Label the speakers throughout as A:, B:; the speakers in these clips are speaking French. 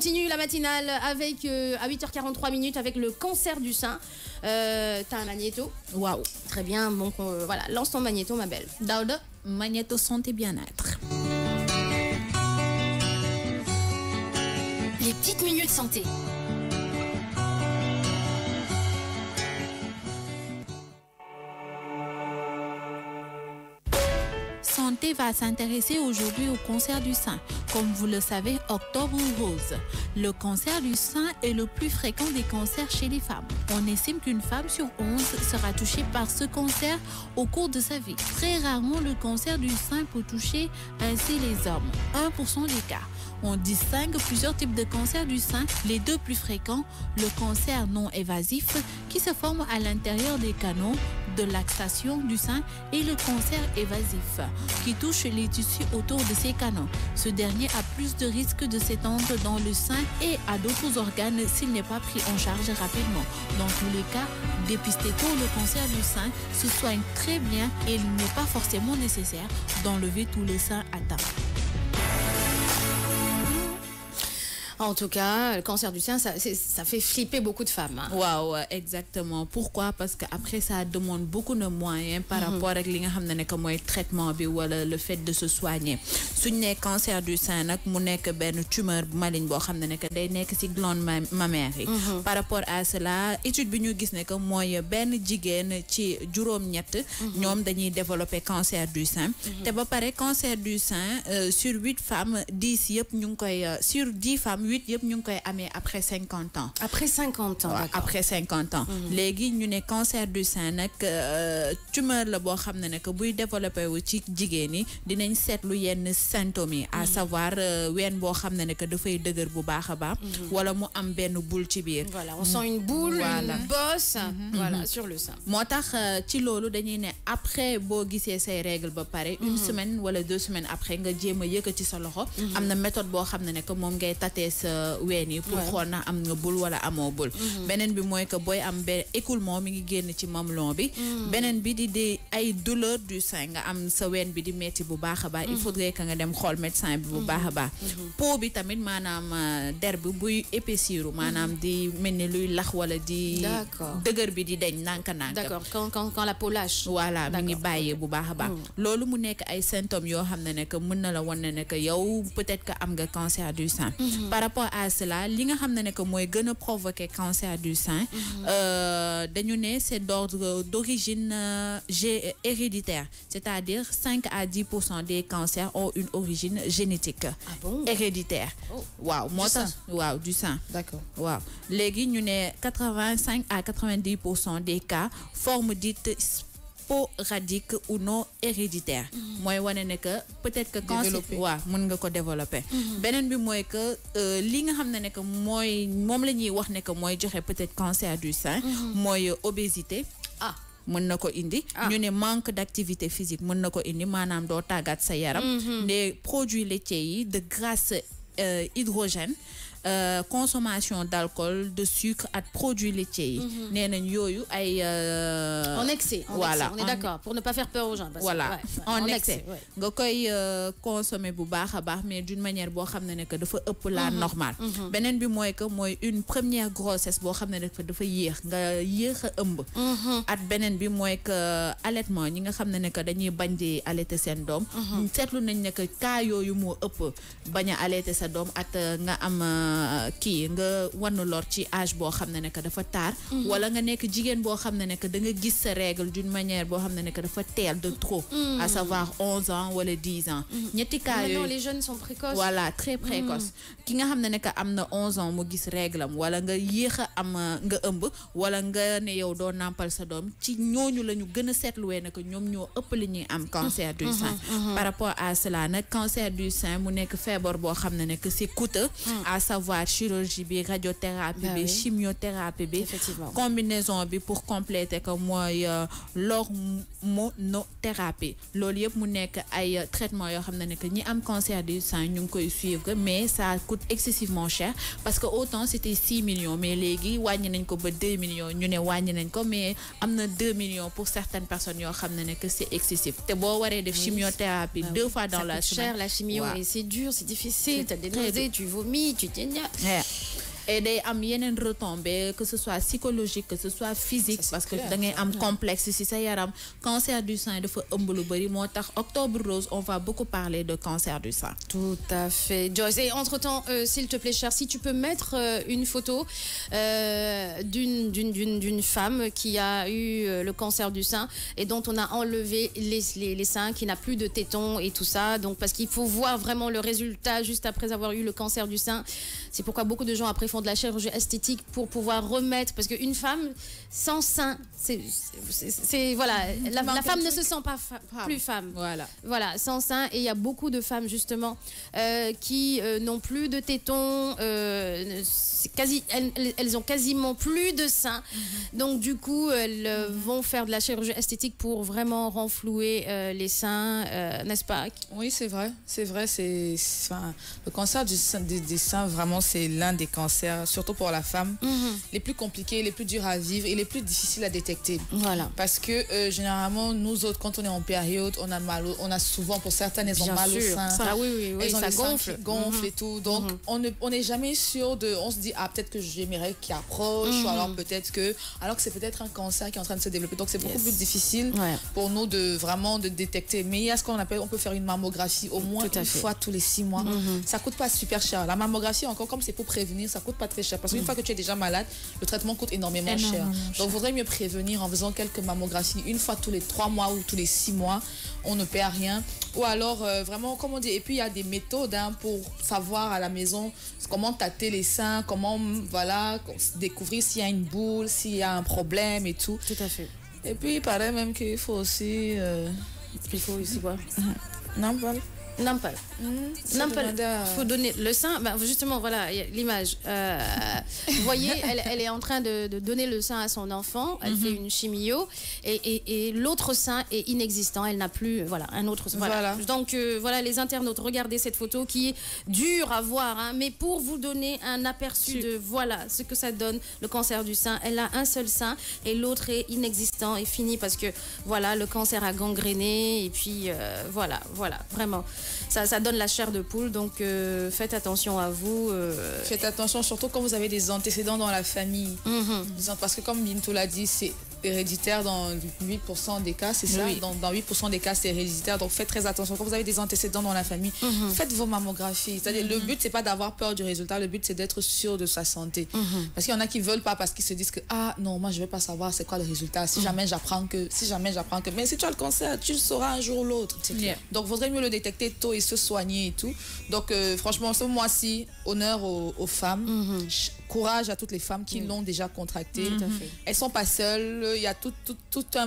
A: continue la matinale avec à 8h43 minutes avec le cancer du sein. T'as un magnéto? Waouh, très bien. Donc voilà, lance ton magnéto, ma belle.
B: Daouda, magnéto santé bien-être.
A: Les petites minutes santé.
B: Santé va s'intéresser aujourd'hui au cancer du sein. Comme vous le savez, octobre rose. Le cancer du sein est le plus fréquent des cancers chez les femmes. On estime qu'une femme sur 11 sera touchée par ce cancer au cours de sa vie. Très rarement, le cancer du sein peut toucher ainsi les hommes. 1% des cas. On distingue plusieurs types de cancers du sein. Les deux plus fréquents, le cancer non évasif qui se forme à l'intérieur des canaux de laxation du sein et le cancer évasif qui touche les tissus autour de ces canaux. Ce dernier a plus de risques de s'étendre dans le sein et à d'autres organes s'il n'est pas pris en charge rapidement. Dans tous les cas, dépister tôt le cancer du sein se soigne très bien et il n'est pas forcément nécessaire d'enlever tout le sein atteint.
A: En tout cas, le cancer du sein, ça fait flipper beaucoup de femmes. Hein.
B: Wow, exactement. Pourquoi? Parce qu'après, ça demande beaucoup de moyens par rapport à le traitement ou le fait de se soigner. Si on a cancer du sein, on a une tumeur maligne qui glande mammaire. Par rapport à cela, étude bi ñu gis ne que mooy benn jigéen ci juróom-ñett ñoom dañuy développer cancer du sein. Te ba pare cancer du sein sur 8 femmes 10 yëpp ñu ngi koy sur 10 femmes 8 yëpp ñu ngi koy amee après 50 ans.
A: Après 50 ans, d'accord.
B: Après 50 ans. Léegi ñu ne cancer du sein nag tumeur la boo xam ne que buy développé wu ci jigéen ñi dinañ seetlu yenn symptômes yi à savoir ween boo xam ne que dafay dëgër bu baax a baax wala mu am benn boule ci biir.
A: Voilà, on sent une boule, une bosse voilà, sur le sein.
B: moo tax ci loolu dañuy ne après boo gisee say règles ba pare une semaine wala 2 semaines après nga jéem a yëkkati sa loxo am na méthode boo xam ne que moom ngay tatee sa ween yi pour xool na am nga boule wala amoo boule. Beneen bi mooy que booy am benn écoulement mi ngi génn ci mamelon bi. Beneen bi di ay douleur du sein nga am sa ween bi di metti bu baax a baax il faudrait que nga dem xool médecin bi bu baax a baax. peau bi tamit maanaam der bi buy épaissir maanaam di mel ni luy lax wala di dëgër bi di deñ nànk-nànk.
A: D'accord, quand la peau lâche.
B: Voilà mi ngi bàyyee bu baax a baax. Loolu mu nekk ay symptômes yoo xam ne que mën na la wan ne que yow peut-être que am nga cancer du sein. Par rapport à cela li nga xam ne que mooy gën a provoquer cancer du sein dañu ne c'est d'ordre d'origine héréditaire, c'est-à-dire 5 à 10% des cancers ont une origine génétique. Héréditaire. Waaw moo tax waaw du sein.
A: D'accord.
B: Waaw léegi ñu ne 85 à 90% des cas forme dite sporadique ou non héréditaire. Mooy wane ne que peut-être que cancer waaw mën nga ko développer. Beneen bi mooy que li nga xam ne que mooy moom la ñuy wax ne que mooy joxe peut-être cancer du sein mooy obésité. mën na ko indi ñu ne manque d'activité physique mën na ko indi maanaam doo tàggat sa yaram les produits laitiers yi de graisse hydrogène consommation d'alcool de sucre ak produits laitiers yi nee nañ yooyu ay
A: en excès voilà on est d'accord pour ne pas faire peur aux gens
B: voilà en excès nga koy consommer bu baax a baax mais d'une manière boo xam ne que dafa ëpp la normale beneen bi mooy que mooy une première grossesse boo xam ne dafa yéex nga yéex a ëmb at beneen bi mooy que allaitement ñi nga xam ne que dañuy bañ di allaiter seen doom seetlu nañ ne que cas yooyu moo ëpp bañ a allaiter sa doom at nga am kii nga wan lor ci âge boo xam ne que dafa tard wala nga nekk jigéen boo xam ne que da nga gis sa règle d'une manière boo xam ne que dafa teel de trop à savoir 11 ans wala 10 ans ñetti cas yooyu
A: les jeunes sont précoces
B: voilà très précoce ki nga xam ne que am na 11 ans mu gis règle am wala nga yéex a am nga ëmb wala nga ne yow doo nàmpal sa doom ci ñooñu la ñu gën a seetluwee ne que ñoom ñoo ëpp li ñuy am cancer du sein par rapport à cela nag cancer du sein mu nekk feebar boo xam ne que c'est coûteux à savoir chirurgie bi radiothérapie bi chimiothérapie bi combinaison bi pour compléter que mooy l'hormonothérapie loolu yëpp mu nekk ay traitement yoo xam ne que ñi am cancer du sein ñu ngi koy suivre mais ça coûte excessivement cher parce que autant c'était 6 millions mais léegi wàññi nañ ko ba 2 millions ñu ne wàññi nañ ko mais am na 2 millions pour certaines personnes yoo xam ne que c'est excessif te boo waree def chimiothérapie 2 fois dans la semaine.
A: Cher la chimio et c'est dur, c'est difficile, t'as des nausées, tu vomis, tu t'énerves.
B: Et day am yeneen retombées que ce soit psychologique que ce soit physique parce que da ngay am complexe ci sa yaram cancer du sein dafa ëmb lu bari moo tax Octobre Rose on va beaucoup parler de cancer du sein.
A: Tout à fait, Joyce. Et entre-temps, s'il te plaît, cher, si tu peux mettre une photo d'une femme qui a eu le cancer du sein et dont on a enlevé les seins, qui n'a plus de tétons et tout ça. Donc, parce qu'il faut voir vraiment le résultat juste après avoir eu le cancer du sein. C'est pourquoi beaucoup de gens après font de la chirurgie esthétique pour pouvoir remettre, parce qu'une femme sans sein, voilà, la femme ne se sent pas plus femme. Voilà, sans sein. Et il y a beaucoup de femmes justement qui n'ont plus de tétons, elles ont quasiment plus de seins. Donc du coup, elles vont faire de la chirurgie esthétique pour vraiment renflouer les seins, n'est-ce pas?
C: Oui, c'est vrai. Le cancer des seins, vraiment, c'est l'un des cancers, surtout pour la femme, les plus compliqués, les plus durs à vivre et les plus difficiles à détecter.
A: Voilà.
C: Parce que généralement, nous autres, quand on est en période, on a souvent, pour certaines, elles ont mal au sein.
A: Elles ont
C: ça
A: gonfle
C: et tout. Donc, on n'est jamais sûr on se dit, peut-être que j'ai mes règles qui approchent, ou alors alors que c'est peut-être un cancer qui est en train de se développer. Donc, c'est beaucoup plus difficile pour nous de détecter. Mais il y a ce qu'on appelle, on peut faire une mammographie au moins une fois tous les 6 mois. Ça coûte pas super cher. La mammographie, encore, comme c'est pour prévenir, ça coûte pas très cher. Parce qu'une fois que tu es déjà malade, le traitement coûte énormément cher. Donc, il vaudrait mieux prévenir en faisant quelques mammographies une fois tous les 3 mois ou tous les 6 mois. On ne perd rien. Ou alors, vraiment, comment dire. Et puis, il y a des méthodes pour savoir à la maison comment tâter les seins, comment, découvrir s'il y a une boule, s'il y a un problème et tout.
A: Tout à fait.
C: Et puis, il paraît même qu'il faut aussi...
A: Il faut aussi quoi?
C: Nampal.
A: Il faut donner le sein. Justement, voilà l'image. Vous voyez, elle est en train de donner le sein à son enfant. Elle fait une chimio et l'autre sein est inexistant. Elle n'a plus un autre sein. Donc, les internautes, regardez cette photo qui est dure à voir. Mais pour vous donner un aperçu de ce que ça donne, le cancer du sein. Elle a un seul sein et l'autre est inexistant et fini parce que le cancer a gangréné. Et puis, vraiment. Ça donne la chair de poule, donc faites attention à vous.
C: Faites attention, surtout quand vous avez des antécédents dans la famille. Parce que comme Bintou l'a dit, c'est héréditaire dans 8% des cas, c'est ça? Dans 8% des cas, c'est héréditaire. Donc faites très attention. Quand vous avez des antécédents dans la famille, faites vos mammographies. C'est-à-dire, le but, c'est pas d'avoir peur du résultat, le but, c'est d'être sûr de sa santé. Parce qu'il y en a qui veulent pas parce qu'ils se disent que, non, moi, je vais pas savoir c'est quoi le résultat. Si jamais j'apprends que. Mais si tu as le cancer, tu le sauras un jour ou l'autre. Donc, vaudrait mieux le détecter tôt et se soigner et tout. Donc, franchement, ce mois-ci, honneur aux femmes. Courage à toutes les femmes qui l'ont déjà contracté. Elles sont pas seules. Il y a tout un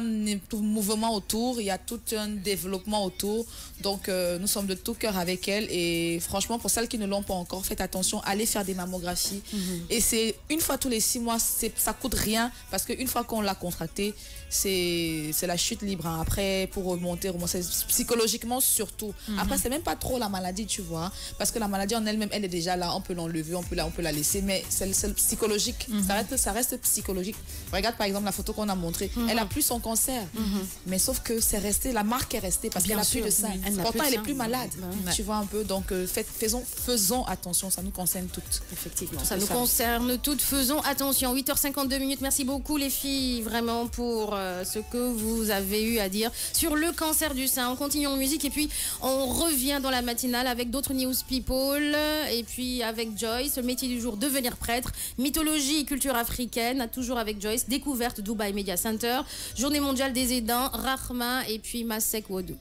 C: mouvement autour, il y a tout un développement autour. Donc, nous sommes de tout cœur avec elles. Et franchement, pour celles qui ne l'ont pas encore, faites attention, allez faire des mammographies. Et c'est une fois tous les 6 mois, ça coûte rien. Parce qu'une fois qu'on l'a contracté, c'est la chute libre. Après, pour remonter psychologiquement surtout. Après, c'est même pas trop la maladie, tu vois. Parce que la maladie en elle-même, elle est déjà là. On peut l'enlever, on peut la laisser. Mais c'est psychologique. Ça reste psychologique. Regarde par exemple la photo qu'on a montrée. Elle a plus son cancer. Mais sauf que c'est resté, la marque est restée parce qu'elle a plus de sein. Pourtant, elle est plus malade. Tu vois un peu. Donc, faisons attention. Ça nous concerne toutes.
A: Effectivement. Ça nous concerne toutes. Faisons attention. 8h52. Merci beaucoup les filles, vraiment, pour ce que vous avez eu à dire sur le cancer du sein. On continue en musique et puis on revient dans la matinale avec d'autres news people et puis avec Joyce, le métier du jour, devenir prêtre, mythologie et culture africaine, toujours avec Joyce, découverte Dubaï Media Center, journée mondiale des aidants, Rahma et puis Masek Wodou.